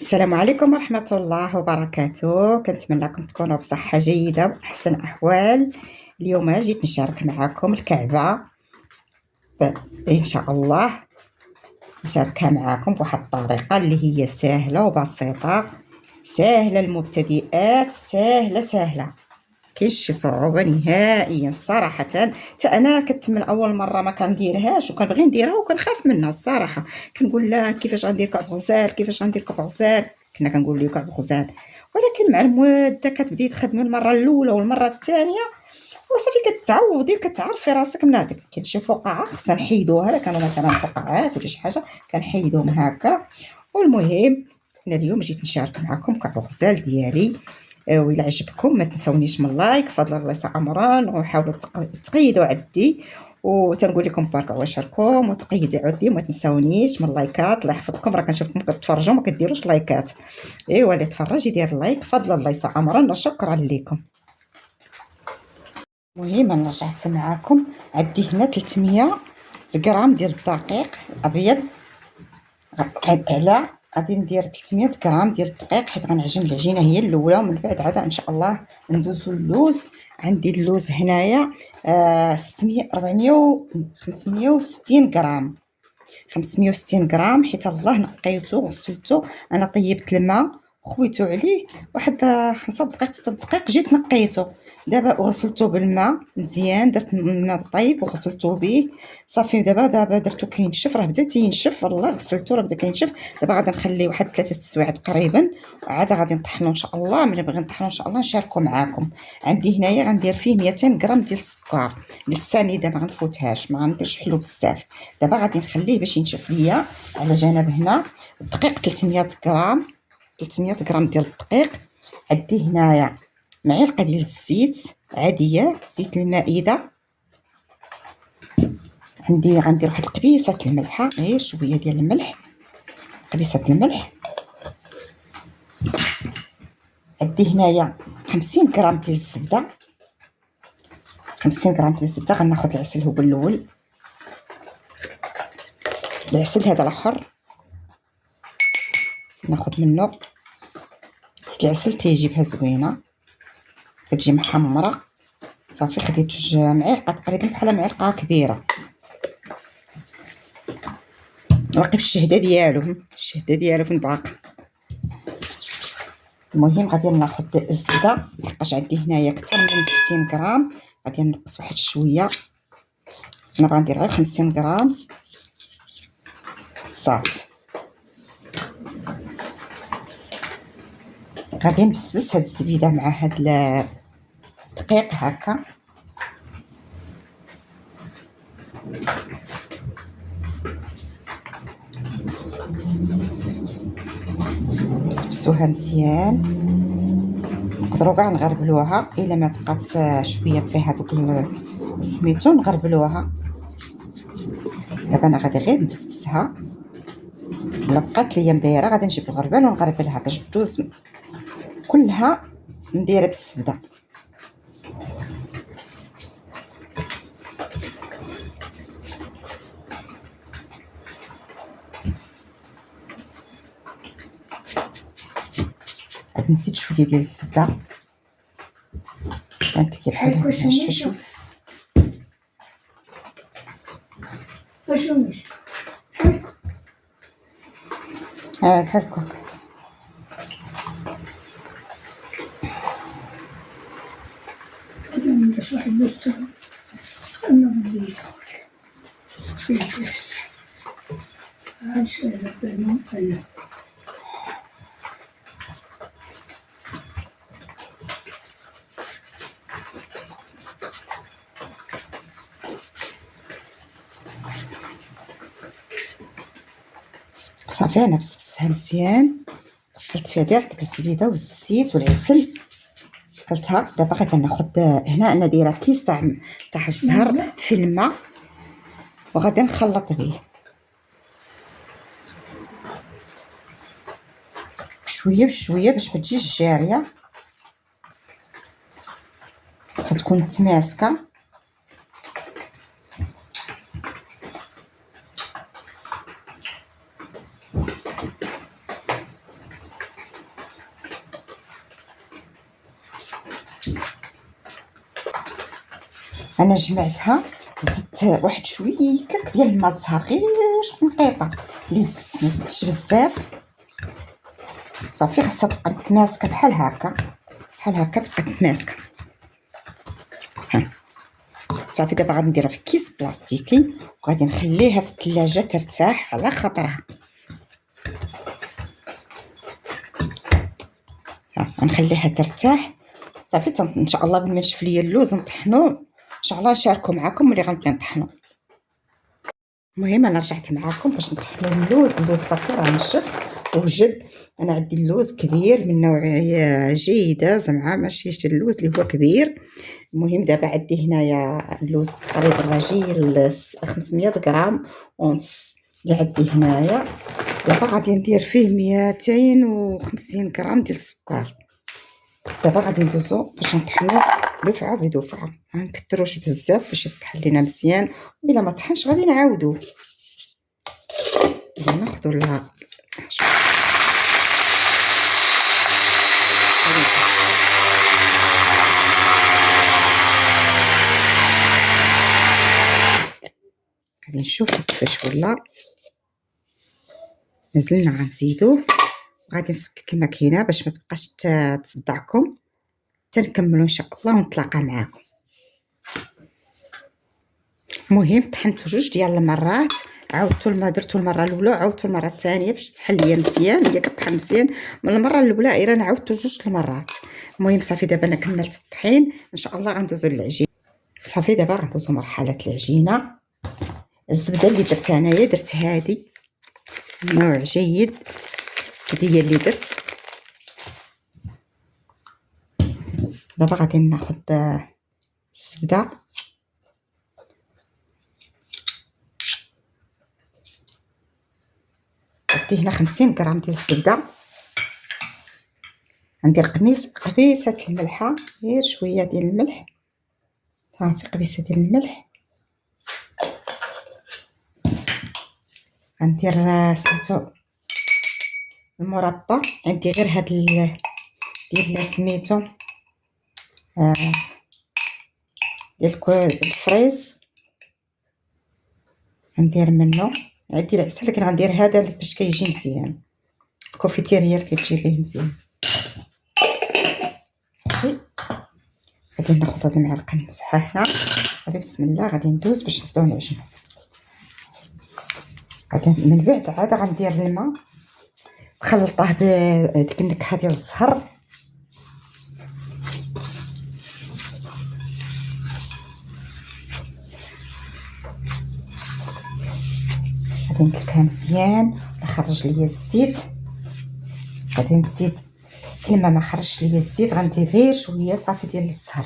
السلام عليكم ورحمة الله وبركاته. كنتمنى لكم تكونوا بصحة جيدة وأحسن أحوال. اليوم جيت نشارك معكم الكعبة، إن شاء الله نشاركها معكم بواحد الطريقة اللي هي سهلة وبسيطة، سهلة المبتدئات، سهلة كاينش شي صعوبة نهائيا صراحة. حتى انا كنت من اول مره ما كنديرهاش وكنبغي نديرها وكنخاف منها الصراحه. كنقول لا كيفاش غندير كعب غزال، كيفاش غندير كعب غزال، كنا كنقول ليه كعب غزال. ولكن مع المده كتبدي تخدمي المره الاولى والمره الثانيه وصافي كتعوضي كتعرفي راسك من هذاك. كاين شي فقاعه خصنا نحيدوها، الا كانوا مثلا فقاعات ولا شي حاجه كنحيدوهم هكا. والمهم انا اليوم جيت نشارك معكم كعب غزال ديالي. وإلا عجبكم ما تنسونيش من لايك، فضل الله يسع عمران، وحاولوا تقيدوا عدي، وتنقول لكم بارك وشاركوم وتقيدوا عدي، وما تنسونيش من اللايكات. الله يحفظكم، راه كنشوفكم كتفرجوا ما كديروش لايكات. ايوا اللي تفرج يدير لايك، فضل الله يسع عمران، شكرا لكم. المهم انا رجعت معكم، عندي هنا 300 غرام ديال الدقيق الابيض. على غادي ندير 300 غرام ديال الدقيق حيت غنعجن العجينه هي الاولى، ومن بعد عاد ان شاء الله ندوزو اللوز. عندي اللوز هنايا 600 400 560 غرام، 560 غرام، حيت الله نقيته وغسلته. انا طيبت الماء خويته عليه واحد 5 دقائق 6 دقائق، جيت نقيته دابا وغسلته بالماء مزيان، درت الماء طيب وغسلته به صافي. دابا درتو كينشف، راه بدا تينشف، والله غسلته راه بدا كينشف. دابا غادي نخليه واحد 3 سوايع تقريبا، وعاد غادي نطحنو ان شاء الله. ملي بغي نطحنو ان شاء الله نشاركو معاكم. عندي هنايا غندير فيه 200 غرام ديال السكر للسنيده، ما غنفوتهاش، ما غنديرش حلو بزاف. دابا غادي نخليه باش ينشف ليا على جنب. هنا الدقيق 300 غرام، 300 غرام ديال الدقيق. عندي هنايا معلقه ديال الزيت عاديه، زيت المائده. غندير واحد القبيصه الملحه، غير شويه ديال الملح، قبيصه الملح. عندي هنايا 50 غرام ديال الزبده، 50 غرام ديال الزبده. غناخذ العسل هو الاول، العسل هذا الاخر ناخذ منه. العسل تيجيبها زوينه، كتجي محمره. صافي خديت جوج معالق تقريبا، بحال معلقه كبيره. باقي بالشهده ديالو فين باقي. المهم غادي ناخذ الزبده، لحقاش عندي هنايا اكثر من 60 غرام، غادي نقص واحد شويه. انا بغا ندير غير 50 غرام صافي. غادي نبسبس هاد الزبيده مع هاد الدقيق هكا. نبسبسوها مزيان، نقدروا كاع نغربلوها الا ما تبقات شويه فيها دوك سميتو نغربلوها. دابا انا غادي غير نبسبسها، الا بقات ليا مدايره غادي نجيب الغربال ونغربلها باش تدوز كلها نديرها بالزبده. عاد نسيت شويه ديال الزبده، كانت لي بحال ناشفه شويه. واش بحال هكاك. ندير واحد المستوى انا بدي فيه هاد الشيء هذا قلب. صافي انا بسبستها مزيان، دخلت فيها ديك الزبيده والزيت والعسل، قلتها. دابا غادي ناخذ هنا انا دايره كيس تاع الزهر في الماء، وغادي نخلط به شويه بشويه باش ما تجيش جاريه، خاصها تكون متماسكه. انا جمعتها، زدت واحد شويه ديال الماء الزهر، غير شويه نقيطه اللي زدت، ما زدتش بزاف. صافي خاصها تبقى متماسكه بحال هكا، بحال هكا تبقى متماسكه. صافي دابا غادي نديرها في كيس بلاستيكي وغادي نخليها في الثلاجه ترتاح على خاطرها. غنخليها ترتاح صافي. ان شاء الله بما نشف ليا اللوز نطحنو، ان شاء الله نشاركو معكم ملي غنبقى نطحنو. المهم انا رجعت معكم باش نطحنو اللوز صافي راه نشف وجد. انا عندي اللوز كبير من نوعيه جيده زعما، ماشي شي اللوز اللي هو كبير. المهم دابا عندي هنايا اللوز تقريبا راجي 500 غرام ونص اللي عندي هنايا. دابا غادي ندير فيه 250 غرام ديال السكر. دابا غادي ندوزو باش نطحنو دفعه بدفعه، ما نكثروش بزاف باش يطحن لينا مزيان، وإلا ما طحنش غادي نعاودوه. ناخذوا لها غادي نشوفوا كيفاش ولا. نزلنا غنزيدوه، غادي نسكت الماكينه باش ما تبقاش تصدعكم حتى نكملوا ان شاء الله ونتلاقى معكم. المهم طحنتو 2 ديال المرات، عاودتو درتو المره الاولى وعاودتو المره الثانيه باش تحل ليا مزيان. هي كطحن مزيان من المره الاولى، غير انا عاودتو 2 المرات. المهم صافي دابا انا كملت الطحين، ان شاء الله غندوزو للعجين. صافي دابا غندوزو مرحله العجينه. الزبده اللي درتها انايا درت هذه نوع جيد، هذه هي اللي درت. دابا غادي ناخذ الزبده، عندي هنا 50 غرام ديال الزبده. غندير قبيصه الملحه، غير شويه ديال الملح صافي، قبيصه ديال الملح. غندير سميتو المربى، عندي غير هاد ديال سميتو ديال الفريز، غندير منه. عندي العسل لكن غندير هذا باش كيجي مزيان، الكوفيتير هي اللي كتجيبيه مزيان. صافي غادي ناخذ هاد المعلقه نمسحها هنا. صافي بسم الله غادي ندوز باش نبداو نعجنو. غادي من بعد عاد غندير الماء مخلطاه بديك النكهه ديال الزهر. غادي ندلكها مزيان يخرج ليا الزيت. غادي نزيد الماء ما خرجش ليا الزيت، غندير غير شويه صافي ديال الزهر.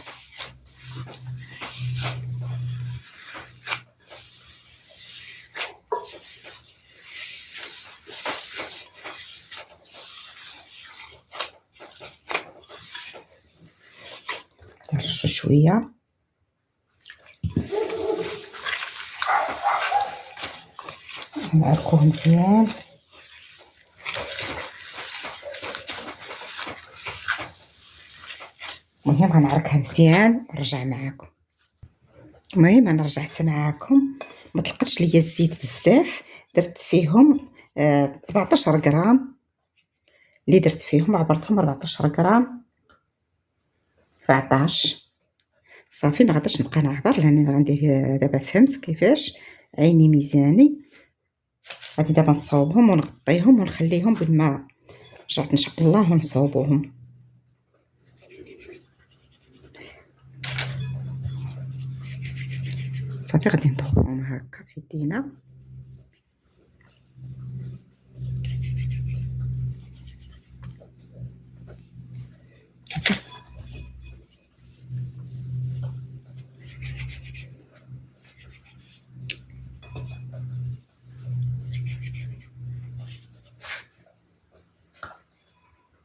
نرشو شويه نعرقوه مزيان. المهم غنعركها مزيان ونرجع معاكم. المهم انا رجعت معاكم، ما طلقتش ليا الزيت بزاف، درت فيهم 14 غرام اللي درت فيهم، عبرتهم 14 غرام 14. صافي ما غاديش نبقى نعبر لان غندير دابا فهمت كيفاش عيني ميزاني. غادي دابا نصاوبهم ونغطيهم ونخليهم بالماء. رجعت ان شاء الله ونصاوبوهم. صافي غادي نطوبهم هكا في يدينا.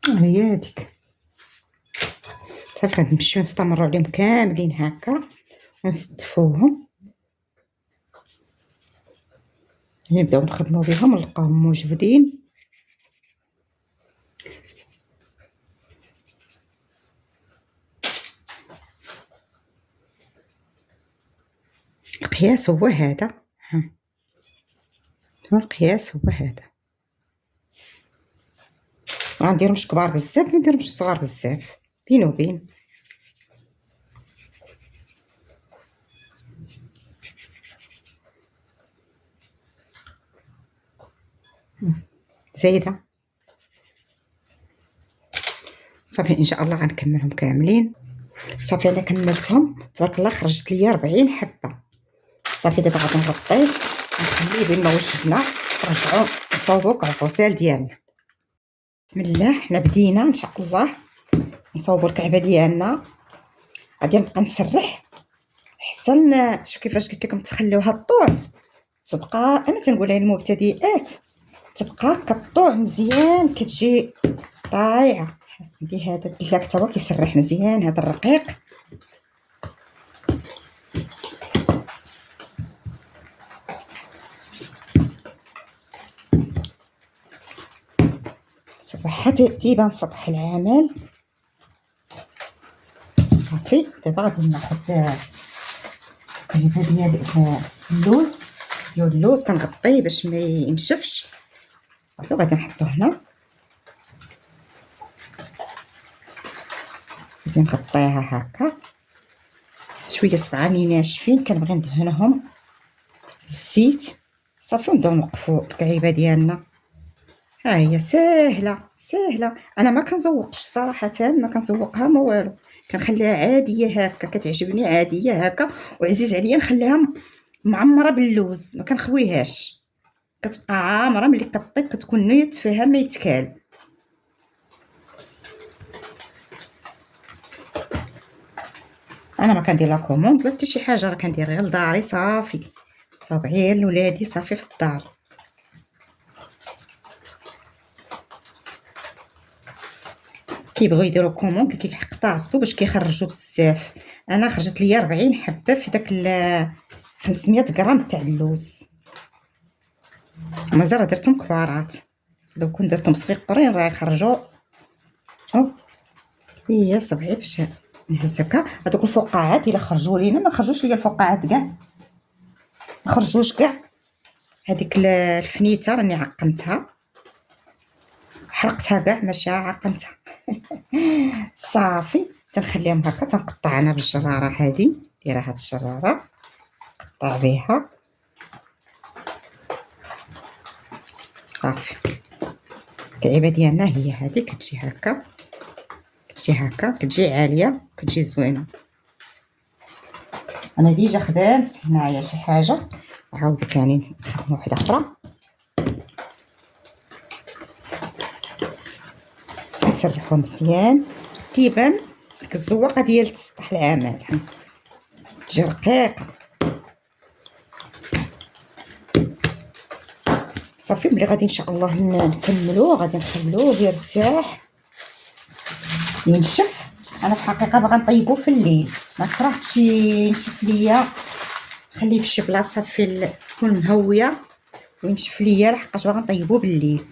هي هذيك صافي غادي نمشيو نستمروا عليهم كاملين هكا ونستفوهم، نبداو نخدموا بهم ونلقاوهم موجودين. القياس هو هذا. ها القياس هو هذا. ما نديرهمش كبار بزاف، ما نديرهمش صغار بزاف، بين وبين. زايده صافي. ان شاء الله غنكملهم كاملين. صافي انا كملتهم تبارك الله، خرجت ليا 40 حبه. صافي دابا غادي نغطيه ونخليه بين ما وجدنا نرجعو نصاوبو الكعبوسال ديالنا. بسم الله. حنا بدينا ان شاء الله نصاوبو الكعبه ديالنا. غادي نبقى نسرح حتى شوف كيفاش قلت لكم تخليوها طوع، تبقى انا تنقولها للمبتدئات تبقى كطوع مزيان، كتجي طايعه. عندي هذا الدلاك تا هو كيسرح مزيان، هذا الرقيق. سرحها تيبان سطح العمل. صافي دابا غادي ناخذ القريبه ديال اللوز. اللوز كنغطيه باش ما ينشفش. صافي غادي نحطو هنا، غادي نغطيها هكا شويه صبعاني ناشفين، كنبغي ندهنهم بالزيت. صافي نبداو نوقفوا الكعيبه ديالنا. ها هي ساهله ساهله. انا ما كنزوقش صراحه، ما كنزوقها ما والو، كنخليها عاديه هكا، كتعجبني عاديه هكا. وعزيز عليا نخليها معمره باللوز، ما كنخويهاش، كتبقى عامره. ملي كطيب كتكون نيط فيها ما يتكال. انا ما كندير لا كوموند لا حتى شي حاجه، راه كندير غير لداري صافي، صوبعي لولادي صافي في الدار. كيبغيو يديروا كوموند كيحقطعوا باش كيخرجوا بزاف. انا خرجت ليا 40 حبه في داك 500 غرام تاع اللوز. مازال درتهم كبارات، لو كنت درتهم صغيرين راه يخرجوا. هي صبعي باش نهز هكا. هذوك الفقاعات الا خرجوا لينا، ما خرجوش ليا الفقاعات كاع، ما خرجوش كاع. هذيك الفنيته راني عقمتها، حرقتها كاع ماشي عقمتها. صافي تنخليهم هكا. تنقطع انا بالجراره هذه، دايره هاد الجراره قطع بها. صافي الكعيبه ديالنا هي هذه، كتجي هكا، كتجي هكا، كتجي عاليه، كتجي زوينه. انا ديجا خدمت هنايا شي حاجه، عاودت يعني نخدم وحده اخرى. نسرحو مزيان تيبان ديك الزواقه ديال سطح العمل، تجي رقيقه. صافي ملي غادي ان شاء الله نكملو، غادي نخلوه يرتاح ينشف. انا في الحقيقه باغا نطيبو في الليل، ما كرهتش ينشف ليا، خليه في شي بلاصه تكون مهويه وينشف ليا، لحقاش باغا نطيبو بالليل.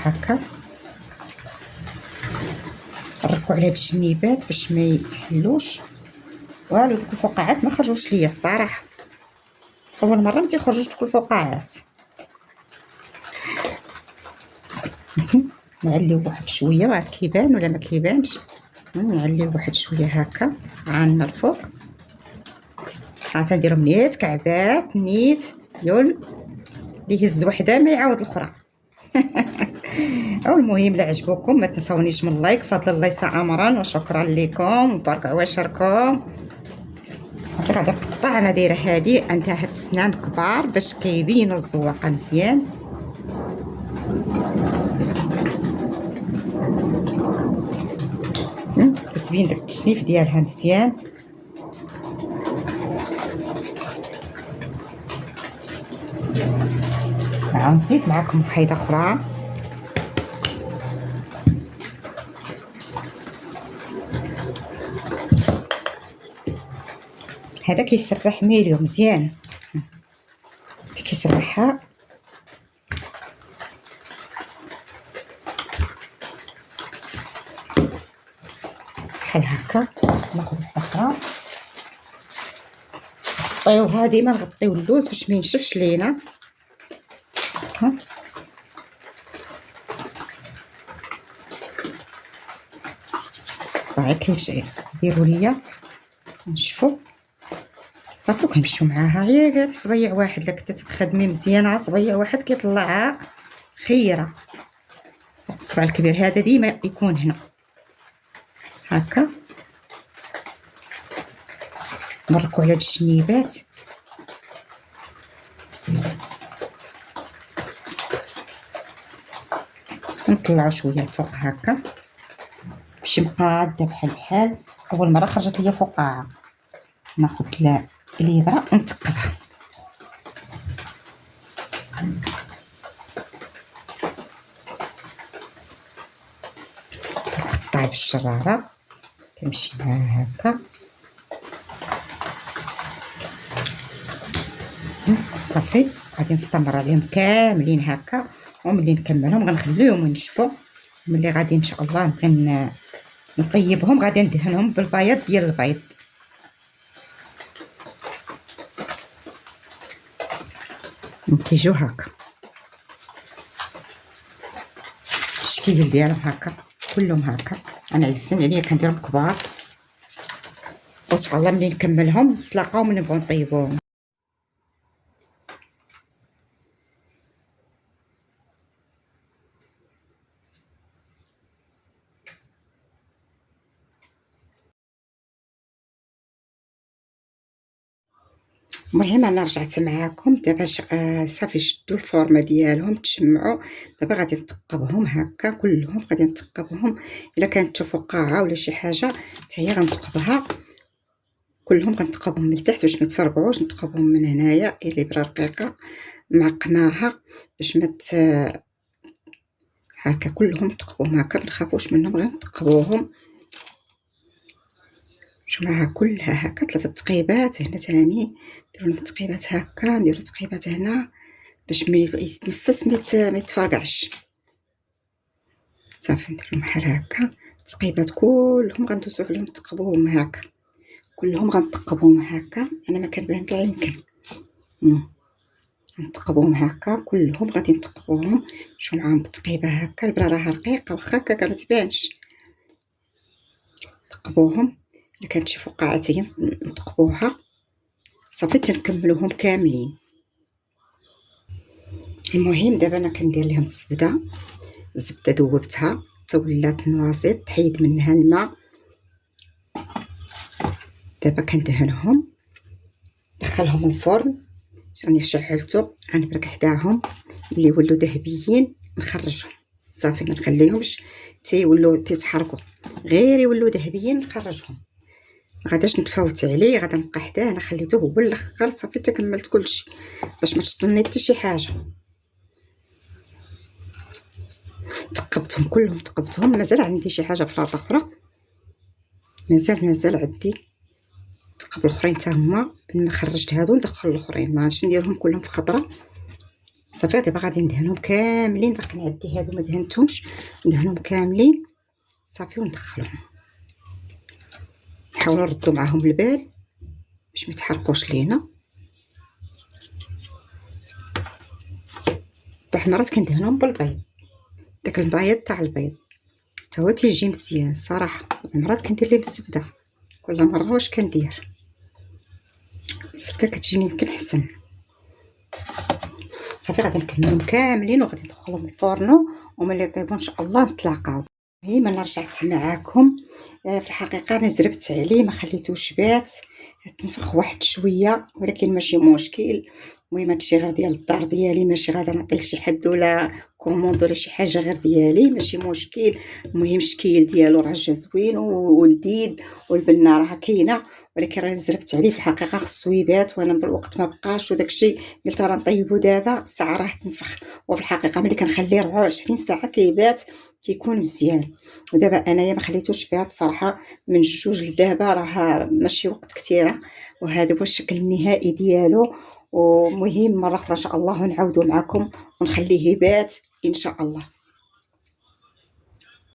هكا نركو على هاد الجنيبات باش ما يتحلوش والو. دوك الفقاعات ما خرجوش ليا الصراحه، اول مره ما تيخرجوش دوك الفقاعات. نعليو واحد شويه وعاد كيبان ولا ما كيبانش. نعليو واحد شويه هكا صبعاننا الفوق. عاد نديرهم نيت كعبات نيت ديال اللي يهز وحده ما يعاود الاخرى. او المهم لا عجبوكم ما تنسونيش من لايك، فضل الله يسع امرا، وشكرا لكم وبارك عواشركم. غادي نقطع. انا دايره هذه عندها هاد السنان كبار باش كيبينوا الزواقه مزيان. كتبين داك التشنيف ديالها مزيان. نزيد معكم وحيده اخرى. هذا كيسرح ميليو مزيان، كيسرحها. بحال هكا. ناخذ وحده اخرى نغطيوها، ديما نغطيو اللوز باش ما ينشفش لينا هكا. صباعي كيديروا ليا نشفوا صافي وكنمشيو معاها. غير صبيع واحد الا كنتي تخدمي مزيان، صبيع واحد كيطلعها خيره. هاد الصباع الكبير هذا ديما يكون هنا هكا. نمركو على هاد الجنيبات نطلعو شويه الفوق هكا باش مقاده بحال اول مره خرجت ليا فقاعه. ناخذ الابره ونثقبها نقطع بالشراره كنمشي معاها هكا صافي. غادي نستمر عليهم كاملين هكا، وملي نكملهم غنخليهم ينشفوا. ملي غادي ان شاء الله نبغي نطيبهم غادي ندهنهم بالبياض ديال البيض. كيجيو هكا الشكل ديالهم هكا كلهم هكا. انا عزيزين عليا كنديرهم كبار، وان شاء الله ملي نكملهم نتلاقاو ملي نبغيو نطيبوهم. المهم انا رجعت معاكم دابا. صافي شدوا الفورمه ديالهم تجمعوا. دابا غادي نثقبهم هكا كلهم، غادي نثقبهم. الا كانت فقاعه ولا شي حاجه حتى هي غنثقبها كلهم. غنثقبهم من التحت باش ما تفرقعوش. نثقبهم من هنايا الابره رقيقه معقناها باش ما هكا كلهم نثقبوهم هكا. ما نخافوش منهم، غير نثقبوهم جمعها كلها هكا. 3 تقيبات هنا تاني نديرو لهم تقيبات هكا، نديرو تقيبات هنا باش ما يتنفس ما يتفرقعش. صافي نديرهم بحال هكا. التقيبات كلهم غندوزو عليهم نثقبوهم هكا كلهم. غنثقبوهم هكا. انا ما كنبان كاع يمكن نثقبوهم هكا كلهم. غادي نثقبوهم نمشيو معاهم بالتقيبه هكا. البرا راها رقيقه واخا هكا ما تبانش. نثقبوهم. الا كانت شي فقاعه حتى نثقبوها صافي تنكملوهم كاملين. المهم دابا انا كندير لهم الزبده ذوبتها حتى ولات نوازيط، تحيد منها الماء. دابا كندهنهم ندخلهم الفرن. راني شعلته غنبرك حداهم. اللي يولوا ذهبيين نخرجهم صافي. ما نخليهمش تيولوا تيتحركوا، غير يولوا ذهبيين نخرجهم. ما غاداش نتفاوت عليه، غادا نبقى حداه. انا خليته هو الاخر صافي تكملت كلشي باش ما تشطني حتى شي حاجه. تقبتهم كلهم تقبتهم. مازال عندي شي حاجه فلاطه اخرى، مازال عندي تقبل الاخرين حتى هما. ما خرجت هادو ندخل الاخرين، ما غاديش نديرهم كلهم في خطره. صافي دابا غادي ندهنهم كاملين. باقي نعدي هادو ما دهنتهمش، ندهنهم كاملين صافي وندخلهم. نحاولوا نردوا معاهم البال باش ما يتحرقوش لينا. بواحد المرات كندهنهم بالبيض، داك البيض تاع البيض حتى هو تيجي مزيان الصراحه. مرات كندير ليه بالزبده، كل مره واش كندير الزبده كتجيني يمكن حسن. صافي غادي نكملهم كاملين وغادي ندخلهم الفرن، وملي يطيبوا ان شاء الله نتلاقاو. المهم انا رجعت معاكم. في الحقيقه انا زربت عليه ما خليتوش بات، تنفخ واحد شويه ولكن ماشي مشكل. المهم هادشي غير ديال الدار ديالي، ماشي غادا نعطيه لشي حد ولا كوموند ولا شي حاجه، غير ديالي ماشي مشكل. المهم الشكل ديالو راه جا زوين ولذيذ والبنه راه كاينه، ولكن راه زربت عليه في الحقيقه خصو يبات وانا بالوقت ما بقاش. وداكشي قلت راه نطيبو دابا الساعه راه تنفخ، وفي الحقيقه ملي كنخليه 24 ساعه كيبات كيكون مزيان. ودابا انايا ما خليتوش بات صراحه من 2 لدابا راه ماشي وقت كثيره. وهذا هو الشكل النهائي ديالو. ومهم مره اخرى ان شاء الله نعاودو معكم ونخليه يبات ان شاء الله.